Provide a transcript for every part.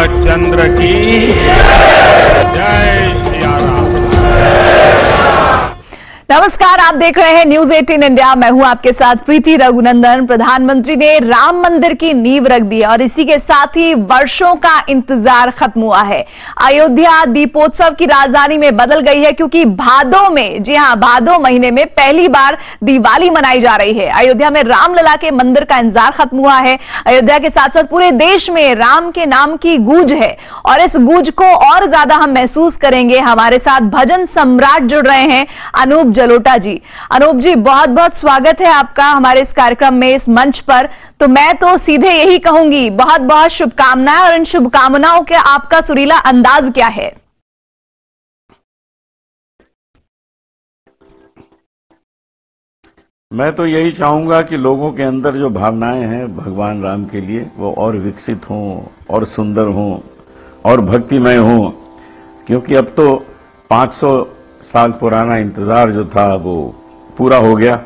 रामचंद्र की जय सिया राम। नमस्कार, आप देख रहे हैं न्यूज 18 इंडिया। मैं हूं आपके साथ प्रीति रघुनंदन। प्रधानमंत्री ने राम मंदिर की नींव रख दी और इसी के साथ ही वर्षों का इंतजार खत्म हुआ है। अयोध्या दीपोत्सव की राजधानी में बदल गई है, क्योंकि भादों में, जी हां, भादों महीने में पहली बार दिवाली मनाई जा रही है। अयोध्या में रामलला के मंदिर का इंतजार खत्म हुआ है। अयोध्या के साथ साथ पूरे देश में राम के नाम की गूंज है और इस गूंज को और ज्यादा हम महसूस करेंगे। हमारे साथ भजन सम्राट जुड़ रहे हैं, अनूप जलोटा जी। अनूप जी, बहुत बहुत स्वागत है आपका हमारे इस कार्यक्रम में, इस मंच पर। तो मैं तो सीधे यही कहूंगी, बहुत बहुत शुभकामनाएं। और इन शुभकामनाओं के आपका सुरीला अंदाज क्या है? मैं तो यही चाहूंगा कि लोगों के अंदर जो भावनाएं हैं भगवान राम के लिए, वो और विकसित हों और सुंदर हों और भक्तिमय हों, क्योंकि अब तो 500 साल पुराना इंतजार जो था वो पूरा हो गया।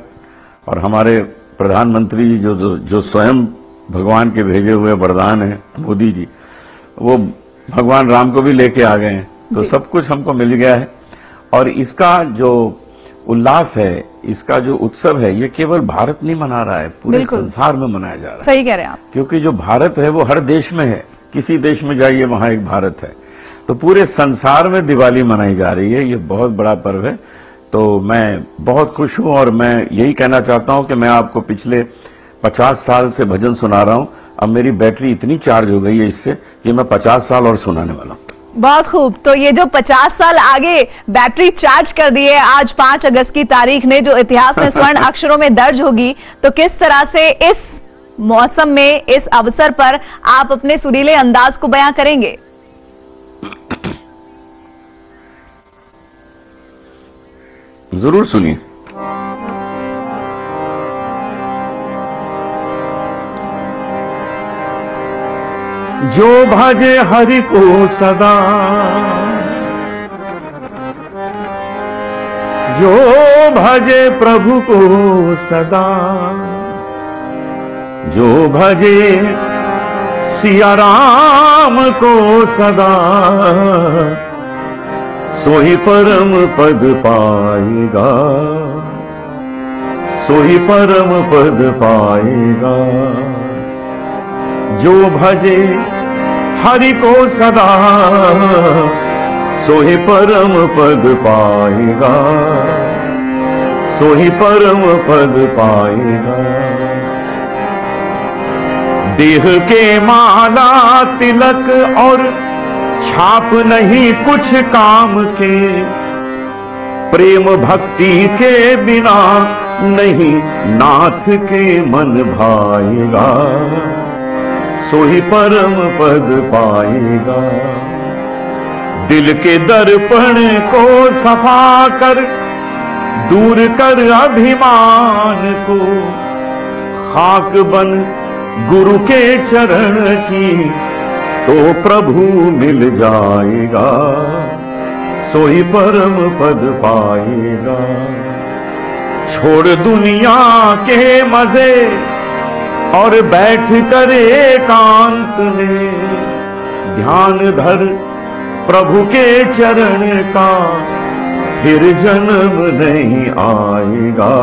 और हमारे प्रधानमंत्री जी जो स्वयं भगवान के भेजे हुए वरदान हैं, मोदी जी, वो भगवान राम को भी लेके आ गए हैं। तो सब कुछ हमको मिल गया है। और इसका जो उल्लास है, इसका जो उत्सव है, ये केवल भारत नहीं मना रहा है, पूरे संसार में मनाया जा रहा है। सही कह रहे हैं आप, क्योंकि जो भारत है वो हर देश में है। किसी देश में जाइए, वहां एक भारत है। तो पूरे संसार में दिवाली मनाई जा रही है। ये बहुत बड़ा पर्व है। तो मैं बहुत खुश हूं और मैं यही कहना चाहता हूं कि मैं आपको पिछले 50 साल से भजन सुना रहा हूं। अब मेरी बैटरी इतनी चार्ज हो गई है इससे कि मैं 50 साल और सुनाने वाला हूं। बहुत खूब। तो ये जो 50 साल आगे बैटरी चार्ज कर दी है, आज 5 अगस्त की तारीख ने जो इतिहास में स्वर्ण अक्षरों में दर्ज होगी, तो किस तरह से इस मौसम में, इस अवसर पर आप अपने सुरीले अंदाज को बयां करेंगे? जरूर सुनिए। जो भजे हरि को सदा, जो भजे प्रभु को सदा, जो भजे सिया राम को सदा, सोही परम पद पाएगा, सोही परम पद पाएगा। जो भजे हरि को सदा, सोही परम पद पाएगा, सोही परम पद पाएगा। देह के माला तिलक और छाप नहीं कुछ काम के, प्रेम भक्ति के बिना नहीं नाथ के मन भाएगा, सोही परम पद पाएगा। दिल के दर्पण को सफा कर, दूर कर अभिमान को, खाक बन गुरु के चरण की, तो प्रभु मिल जाएगा, सोही परम पद पाएगा। छोड़ दुनिया के मजे और बैठ कर एकांत में, ध्यान धर प्रभु के चरण का, फिर जन्म नहीं आएगा,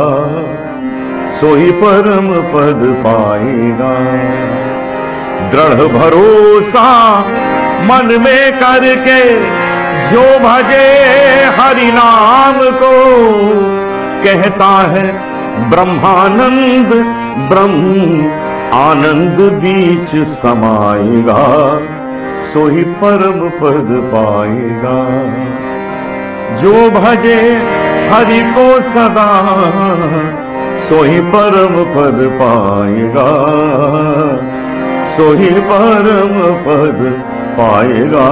सोही परम पद पाएगा। दृढ़ भरोसा मन में करके, जो भजे हरि नाम को, कहता है ब्रह्मानंद ब्रह्म आनंद बीच समाएगा, सोही परम पद पाएगा। जो भजे हरि को सदा, सोही परम पद पाएगा, सोही परम पद पाएगा।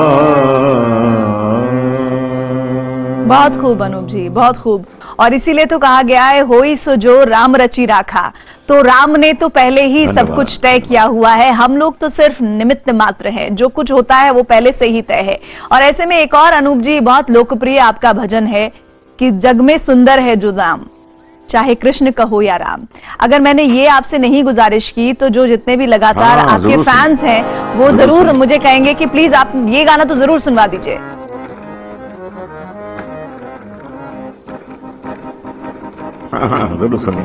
बहुत खूब अनूप जी, बहुत खूब। और इसीलिए तो कहा गया है, होई सो जो राम रची राखा। तो राम ने तो पहले ही सब कुछ तय किया हुआ है, हम लोग तो सिर्फ निमित्त मात्र हैं। जो कुछ होता है वो पहले से ही तय है। और ऐसे में एक और अनूप जी बहुत लोकप्रिय आपका भजन है कि जग में सुंदर है जो राम। चाहे कृष्ण कहो या राम। अगर मैंने ये आपसे नहीं गुजारिश की तो जो जितने भी लगातार आपके फैंस हैं वो जरूर मुझे कहेंगे कि प्लीज आप ये गाना तो जरूर सुनवा दीजिए। जरूर सुनिए।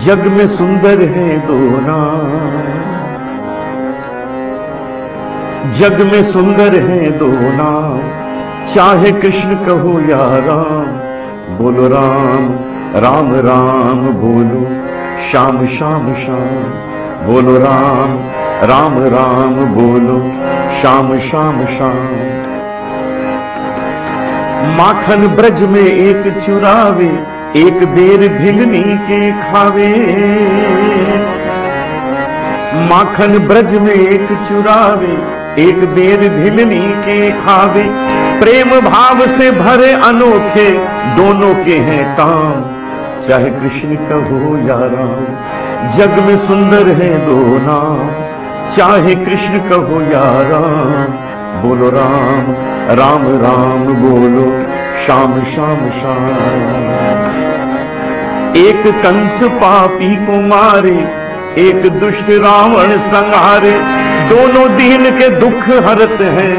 जग में सुंदर है दो नाम, जग में सुंदर है दो नाम, चाहे कृष्ण कहो या राम। बोलो राम राम राम बोलो, श्याम श्याम श्याम। बोलो राम राम राम बोलो, श्याम श्याम श्याम। माखन ब्रज में एक चुरावे, एक बेर भिलनी के खावे। माखन ब्रज में एक चुरावे, एक बेर भिलनी के खावे। प्रेम भाव से भरे अनोखे दोनों के हैं काम, चाहे कृष्ण कहो या राम। जग में सुंदर है दो नाम, चाहे कृष्ण कहो या राम। बोलो राम राम राम बोलो, श्याम श्याम श्याम। एक कंस पापी को मारे, एक दुष्ट रावण संहारे। दोनों दीन के दुख हरत हैं,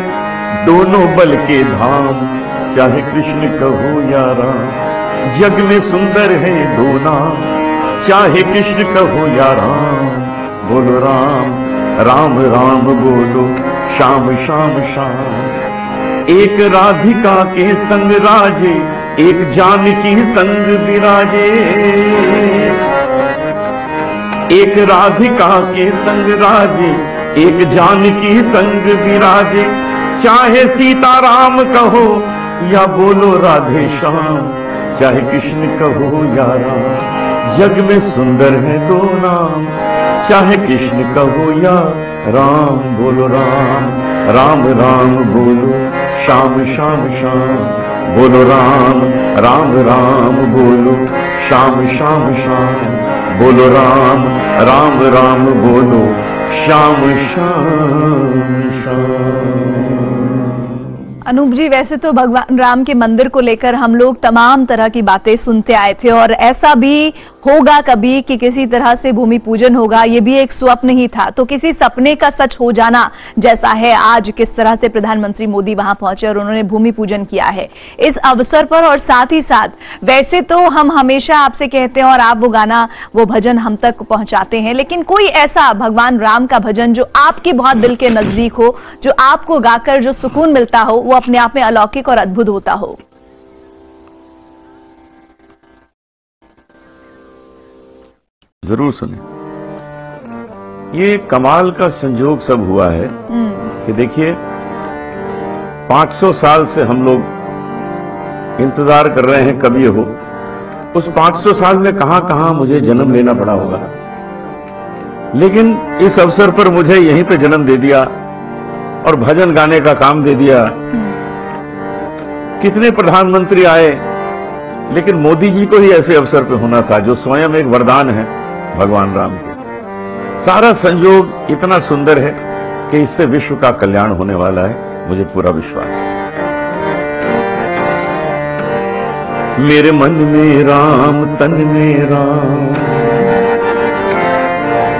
दोनों बल के धाम, चाहे कृष्ण कहो या राम। जग में सुंदर है दो नाम, चाहे कृष्ण कहो या राम। बोलो राम राम राम बोलो, श्याम श्याम श्याम। एक राधिका के संग राजे, एक जानकी संग विराजे। एक राधिका के संग राजे, एक जानकी संग विराजे। चाहे सीताराम कहो या बोलो राधे श्याम, चाहे कृष्ण कहो या राम। जग में सुंदर है दो नाम, चाहे कृष्ण कहो या राम। बोलो राम राम राम बोलो, श्याम श्याम श्याम। बोलो राम राम राम बोलो, श्याम श्याम श्याम। बोलो राम राम राम बोलो, श्याम श्याम श्याम। अनूप जी, वैसे तो भगवान राम के मंदिर को लेकर हम लोग तमाम तरह की बातें सुनते आए थे और ऐसा भी होगा कभी कि किसी तरह से भूमि पूजन होगा, ये भी एक स्वप्न ही था। तो किसी सपने का सच हो जाना जैसा है आज, किस तरह से प्रधानमंत्री मोदी वहां पहुंचे और उन्होंने भूमि पूजन किया है इस अवसर पर। और साथ ही साथ वैसे तो हम हमेशा आपसे कहते हैं और आप वो गाना वो भजन हम तक पहुंचाते हैं, लेकिन कोई ऐसा भगवान राम का भजन जो आपके बहुत दिल के नजदीक हो, जो आपको गाकर जो सुकून मिलता हो, वो अपने आप में अलौकिक और अद्भुत होता हो। जरूर सुने। ये कमाल का संयोग सब हुआ है कि देखिए 500 साल से हम लोग इंतजार कर रहे हैं कभी हो। उस 500 साल में कहां कहां मुझे जन्म लेना पड़ा होगा, लेकिन इस अवसर पर मुझे यहीं पे जन्म दे दिया और भजन गाने का काम दे दिया। कितने प्रधानमंत्री आए, लेकिन मोदी जी को ही ऐसे अवसर पे होना था जो स्वयं एक वरदान है भगवान राम के। सारा संयोग इतना सुंदर है कि इससे विश्व का कल्याण होने वाला है, मुझे पूरा विश्वास है। मेरे मन में राम, तन में राम।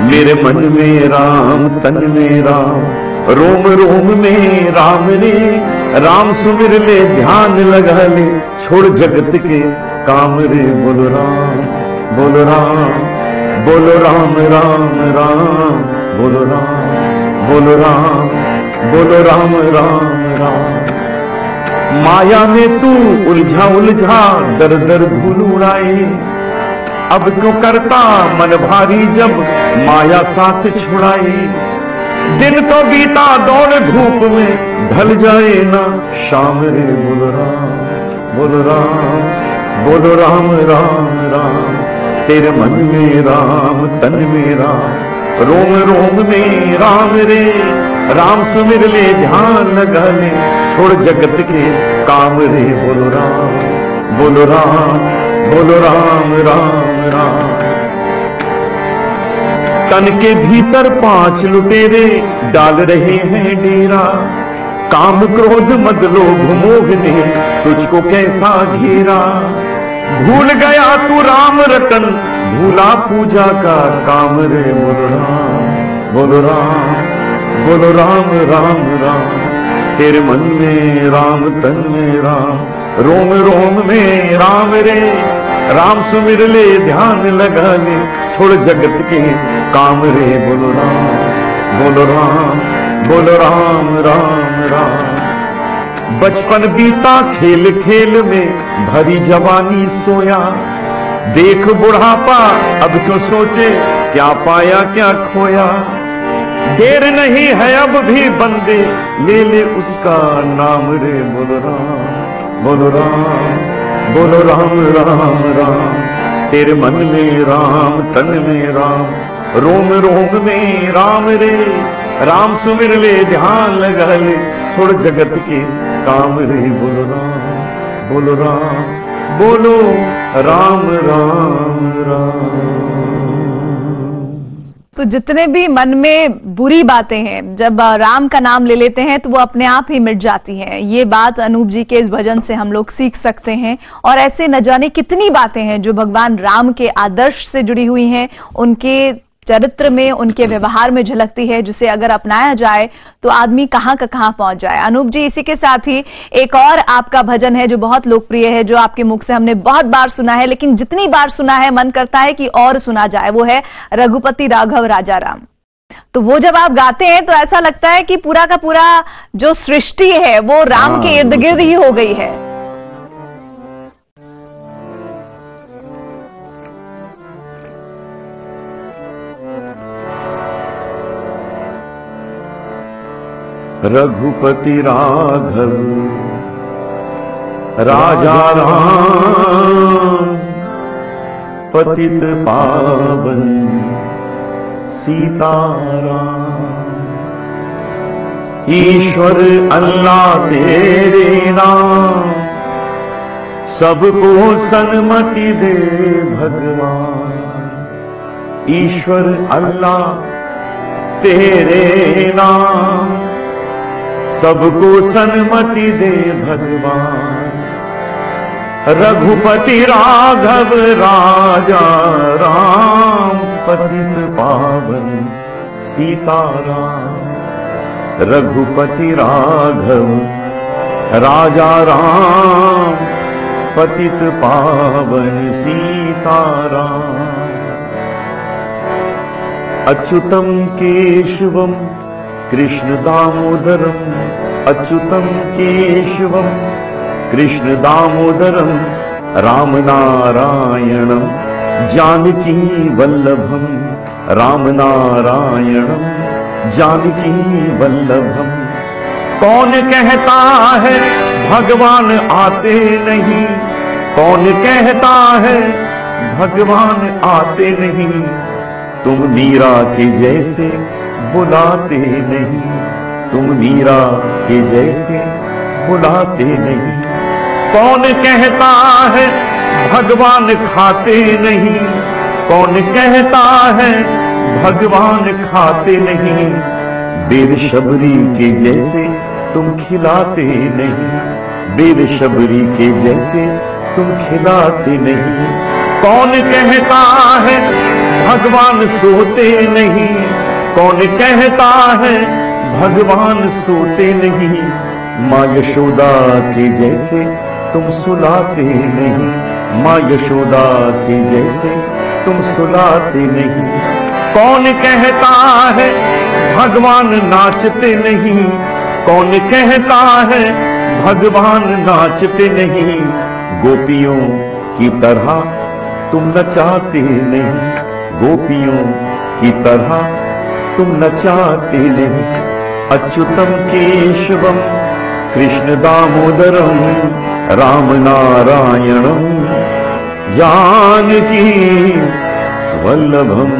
मेरे मन में राम, तन में राम। रोम रोम में राम रे। राम सुमिर ले, ध्यान लगा ले, छोड़ जगत के काम रे। बोलो राम, बोलो राम, बोलो राम राम राम। बोलो राम, बोलो राम, बोलो राम राम राम। माया में तू उलझा उलझा, दर दर धूल उड़ाए। अब क्यों करता मन भारी जब माया साथ छुड़ाए। दिन तो बीता दौड़ धूप में, ढल जाए ना शाम रे। बोलो राम, बोलो राम, बोलो राम राम राम। तेरे मन में राम, तन में राम। रोम रोम में राम रे। राम सुमिर ले, ध्यान लगा ले, छोड़ जगत के काम रे। बोलो राम, बोलो राम, बोलो राम राम राम। तन के भीतर 5 लुटेरे डाल रहे हैं डेरा। काम क्रोध मद लोभ मोह ने तुझको कैसा घेरा। भूल गया तू राम रतन, भूला पूजा का काम रे। बोलो राम, बोलो राम, बोलो राम राम राम। तेरे मन में राम, तन में राम, रोम रोम में राम रे। राम सुमिर ले, ध्यान लगा ले, छोड़ जगत के काम रे। बोलो राम, बोलो राम, बोलो राम राम राम। बचपन बीता खेल खेल में, भरी जवानी सोया। देख बुढ़ापा अब क्यों सोचे, क्या पाया क्या खोया। देर नहीं है अब भी बंदे, ले ले उसका नाम रे। बोलो राम, बोलो राम, बोलो राम राम राम। तेरे मन में राम, तन में राम, रोम रोम में राम रे। राम सुमिर ले, ध्यान लगा ले, छोड़ जगत के काम रे। बोलो राम, बोलो राम, बोलो राम राम राम। तो जितने भी मन में बुरी बातें हैं, जब राम का नाम ले लेते हैं तो वो अपने आप ही मिट जाती हैं। ये बात अनूप जी के इस भजन से हम लोग सीख सकते हैं। और ऐसे न जाने कितनी बातें हैं जो भगवान राम के आदर्श से जुड़ी हुई हैं, उनके चरित्र में, उनके व्यवहार में झलकती है, जिसे अगर अपनाया जाए तो आदमी कहां का कहां पहुंच जाए। अनूप जी, इसी के साथ ही एक और आपका भजन है जो बहुत लोकप्रिय है, जो आपके मुख से हमने बहुत बार सुना है, लेकिन जितनी बार सुना है मन करता है कि और सुना जाए। वो है रघुपति राघव राजा राम। तो वो जब आप गाते हैं तो ऐसा लगता है कि पूरा का पूरा जो सृष्टि है वो राम के इर्द गिर्द ही हो गई है। रघुपति राघव राजा राम, पतित पावन सीताराम। ईश्वर अल्लाह तेरे नाम, सबको सन्मति दे भगवान। ईश्वर अल्लाह तेरे नाम, सबको सन्मति दे भगवान। रघुपति राघव राजा राम, पतित पावन सीताराम। रघुपति राघव राजा राम, पतित पावन सीताराम। अच्युतम केशवम कृष्ण दामोदरम, अच्युतम केशवम कृष्ण दामोदरम। राम नारायणम जानकी वल्लभम, राम नारायणम जानकी वल्लभम। कौन कहता है भगवान आते नहीं, कौन कहता है भगवान आते नहीं। तुम मीरा के जैसे बुलाते नहीं, तुम मीरा के जैसे बुलाते नहीं। कौन कहता है भगवान खाते नहीं, कौन कहता है भगवान खाते नहीं। बेर शबरी के जैसे तुम खिलाते नहीं, बेर शबरी के जैसे तुम खिलाते नहीं। कौन कहता है भगवान सोते नहीं, कौन कहता है भगवान सोते नहीं। माँ यशोदा के जैसे तुम सुलाते नहीं, माँ यशोदा के जैसे तुम सुलाते नहीं। कौन कहता है भगवान नाचते नहीं, कौन कहता है भगवान नाचते नहीं। गोपियों की तरह तुम नचाते नहीं, गोपियों की तरह तुम नचाते नहीं। अच्युतम केशवम कृष्ण दामोदरम, राम नारायणम जानकी वल्लभम।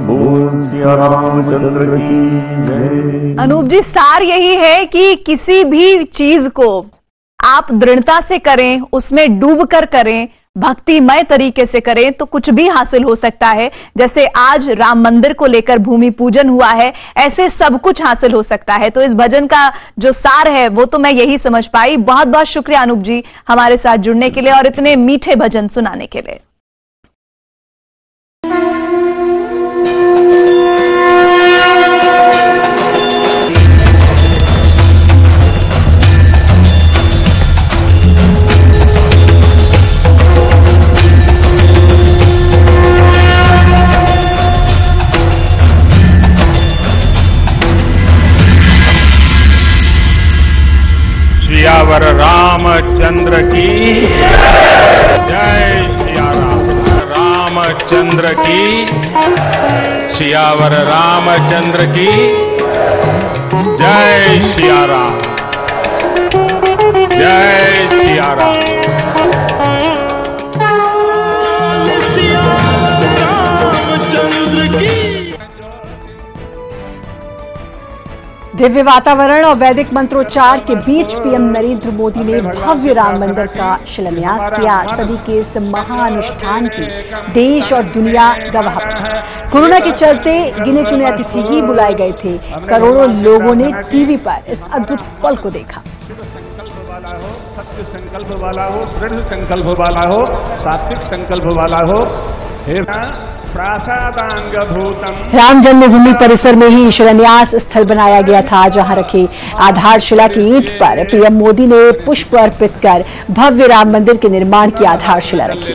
बोल सिया रामचंद्र की जय। अनूप जी, सार यही है कि किसी भी चीज को आप दृढ़ता से करें, उसमें डूब कर करें, भक्तिमय तरीके से करें तो कुछ भी हासिल हो सकता है। जैसे आज राम मंदिर को लेकर भूमि पूजन हुआ है, ऐसे सब कुछ हासिल हो सकता है। तो इस भजन का जो सार है वो तो मैं यही समझ पाई। बहुत बहुत शुक्रिया अनूप जी हमारे साथ जुड़ने के लिए और इतने मीठे भजन सुनाने के लिए। सियावर रामचंद्र की जय। सिया रामचंद्र की, सियावर रामचंद्र की जय। सिया राम, जय सिया राम। दिव्य वातावरण और वैदिक मंत्रोच्चार के बीच पीएम नरेंद्र मोदी ने भव्य राम मंदिर का शिलान्यास किया। सदी के इस महाअनुष्ठान की देश और दुनिया गवाह बनी। कोरोना के चलते गिने चुने अतिथि ही बुलाए गए थे। करोड़ों लोगों ने टीवी पर इस अद्भुत पल को देखा। सत्य संकल्प वाला हो, दृढ़ संकल्प वाला हो, सात्विक संकल्प वाला हो। राम जन्मभूमि परिसर में ही शिलान्यास स्थल बनाया गया था, जहां रखे आधारशिला की ईंट पर पीएम मोदी ने पुष्प अर्पित कर भव्य राम मंदिर के निर्माण की आधारशिला रखी।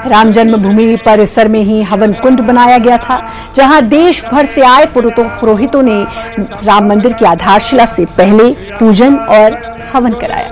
राम जन्मभूमि परिसर में ही हवन कुंड बनाया गया था, जहां देश भर से आए पुरोहितों ने राम मंदिर की आधारशिला से पहले पूजन और हवन कराया।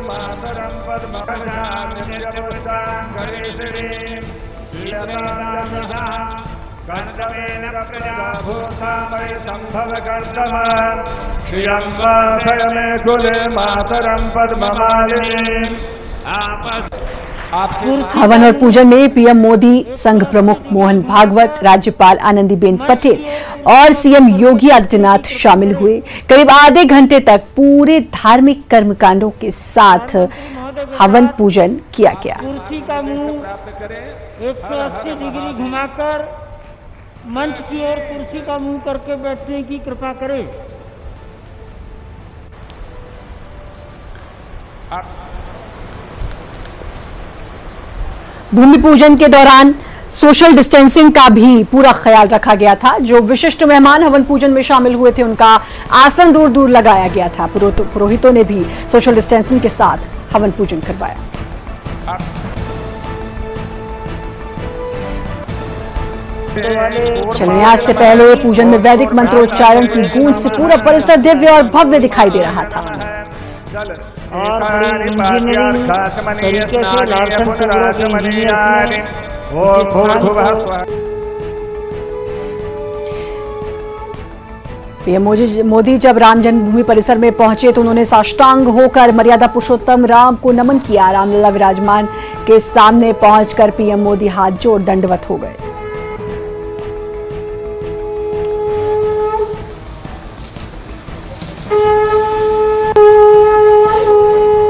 हवन और पूजन में पीएम मोदी, संघ प्रमुख मोहन भागवत, राज्यपाल आनंदीबेन पटेल और सीएम योगी आदित्यनाथ शामिल हुए। करीब आधे घंटे तक पूरे धार्मिक कर्मकांडों के साथ हवन पूजन किया गया। कुर्सी का मुंह 180 डिग्री घुमाकर मंच की ओर कुर्सी का मुंह करके बैठने की कृपा करें। भूमि पूजन के दौरान सोशल डिस्टेंसिंग का भी पूरा ख्याल रखा गया था। जो विशिष्ट मेहमान हवन पूजन में शामिल हुए थे, उनका आसन दूर दूर लगाया गया था। पुरोहितों ने भी सोशल डिस्टेंसिंग के साथ हवन पूजन करवाया। शिलान्यास से पहले पूजन में वैदिक मंत्रोच्चारण की गूंज से पूरा परिसर दिव्य और भव्य दिखाई दे रहा था। और इंजीनियरिंग तरीके से लार्सन पीएम मोदी जब राम जन्मभूमि परिसर में पहुंचे तो उन्होंने साष्टांग होकर मर्यादा पुरुषोत्तम राम को नमन किया। रामलला विराजमान के सामने पहुंचकर पीएम मोदी हाथ जोड़ दंडवत हो गए।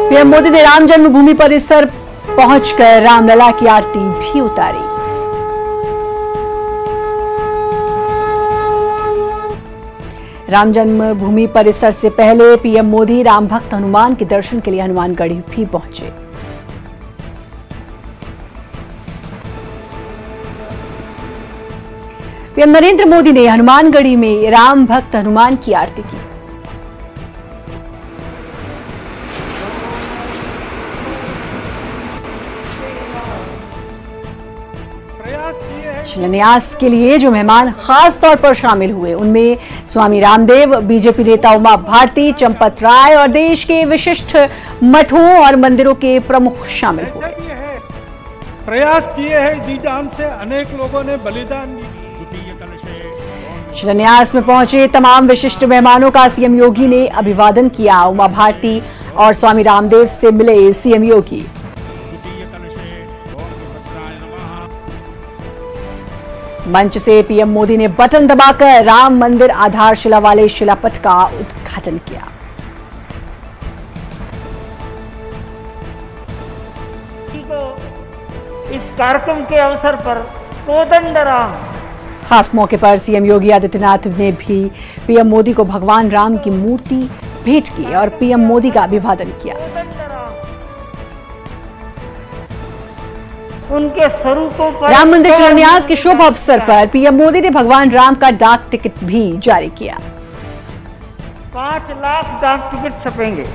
पीएम मोदी ने राम जन्मभूमि परिसर पहुंचकर रामलला की आरती भी उतारी। राम जन्मभूमि परिसर से पहले पीएम मोदी राम भक्त हनुमान के दर्शन के लिए हनुमानगढ़ी भी पहुंचे। पीएम नरेंद्र मोदी ने हनुमानगढ़ी में राम भक्त हनुमान की आरती की। शिलान्यास के लिए जो मेहमान खास तौर पर शामिल हुए, उनमें स्वामी रामदेव, बीजेपी नेता उमा भारती, चंपत राय और देश के विशिष्ट मठों और मंदिरों के प्रमुख शामिल हुए। प्रयास किए हैं, जी जान से अनेक लोगों ने बलिदान दिया। शिलान्यास में पहुंचे तमाम विशिष्ट मेहमानों का सीएम योगी ने अभिवादन किया। उमा भारती और स्वामी रामदेव से मिले सीएम योगी। मंच से पीएम मोदी ने बटन दबाकर राम मंदिर आधारशिला वाले शिलापट का उद्घाटन किया। इस कार्यक्रम के अवसर पर कोदंडराम। खास मौके पर सीएम योगी आदित्यनाथ ने भी पीएम मोदी को भगवान राम की मूर्ति भेंट की और पीएम मोदी का अभिवादन किया। उनके स्वरूपों पर राम मंदिर शिलान्यास के शुभ अवसर पर पीएम मोदी ने भगवान राम का डाक टिकट भी जारी किया। 5 लाख डाक टिकट छपेंगे।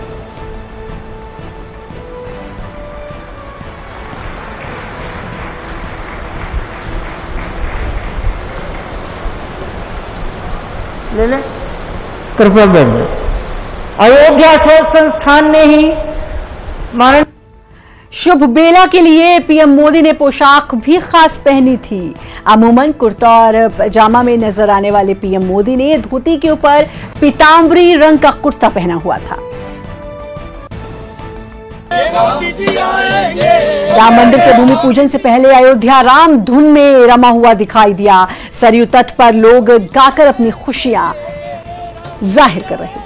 ले ले कृपया बैठ। अयोध्या शोध संस्थान ने ही माननीय शुभ बेला के लिए पीएम मोदी ने पोशाक भी खास पहनी थी। अमूमन कुर्ता और पजामा में नजर आने वाले पीएम मोदी ने धोती के ऊपर पीतांबरी रंग का कुर्ता पहना हुआ था। राम मंदिर के भूमि पूजन से पहले अयोध्या राम धुन में रमा हुआ दिखाई दिया। सरयू तट पर लोग गाकर अपनी खुशियां जाहिर कर रहे थे।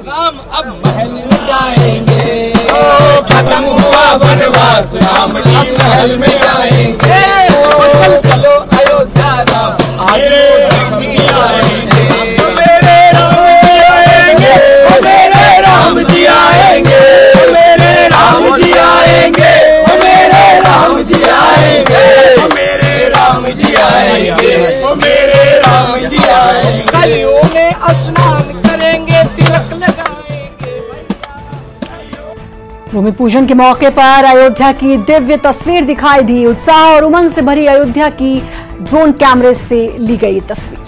राम अब महल में जाएंगे, खत्म हुआ वनवास, राम अब महल में जाएंगे। चलो अयोध्या राम आगे राम जी आएंगे, मेरे राम जी आएंगे, मेरे राम जी आएंगे, मेरे राम जी आएंगे, मेरे राम जी आएंगे, मेरे राम जी आएंगे। कलियों में स्नान करेंगे, तिलक लगाएंगे। भूमि पूजन के मौके पर अयोध्या की दिव्य तस्वीर दिखाई दी। उत्साह और उमंग से भरी अयोध्या की ड्रोन कैमरे से ली गई तस्वीर।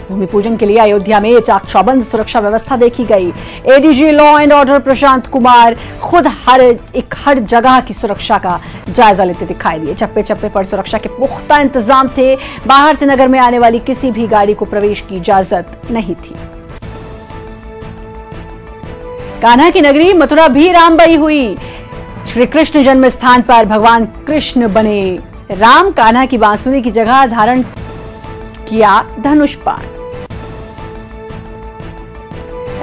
भूमि पूजन के लिए अयोध्या में चाक चौबंद सुरक्षा व्यवस्था देखी गई। ADG law and order Prashant Kumar खुद हर जगह की सुरक्षा का जायजा लेते दिखाई दिए। चप्पे चप्पे पर सुरक्षा के पुख्ता इंतजाम थे। बाहर से नगर में आने वाली किसी भी गाड़ी को प्रवेश की इजाजत नहीं थी। कान्हा की नगरी मथुरा भी रामबाई हुई। श्री कृष्ण जन्म स्थान पर भगवान कृष्ण बने राम। कान्हा की बांसुरी की जगह धारण किया धनुष बाण।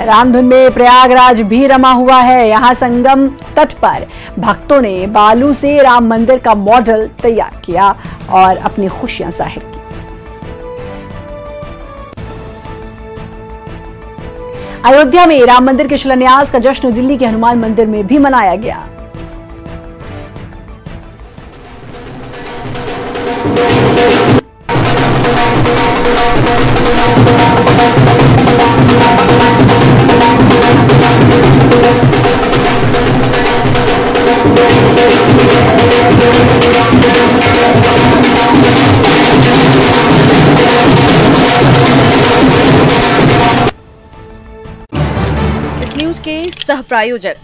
रामधुन में प्रयागराज भी रमा हुआ है। यहां संगम तट पर भक्तों ने बालू से राम मंदिर का मॉडल तैयार किया और अपनी खुशियां जाहिर की। अयोध्या में राम मंदिर के शिलान्यास का जश्न दिल्ली के हनुमान मंदिर में भी मनाया गया। इस न्यूज के सह प्रायोजक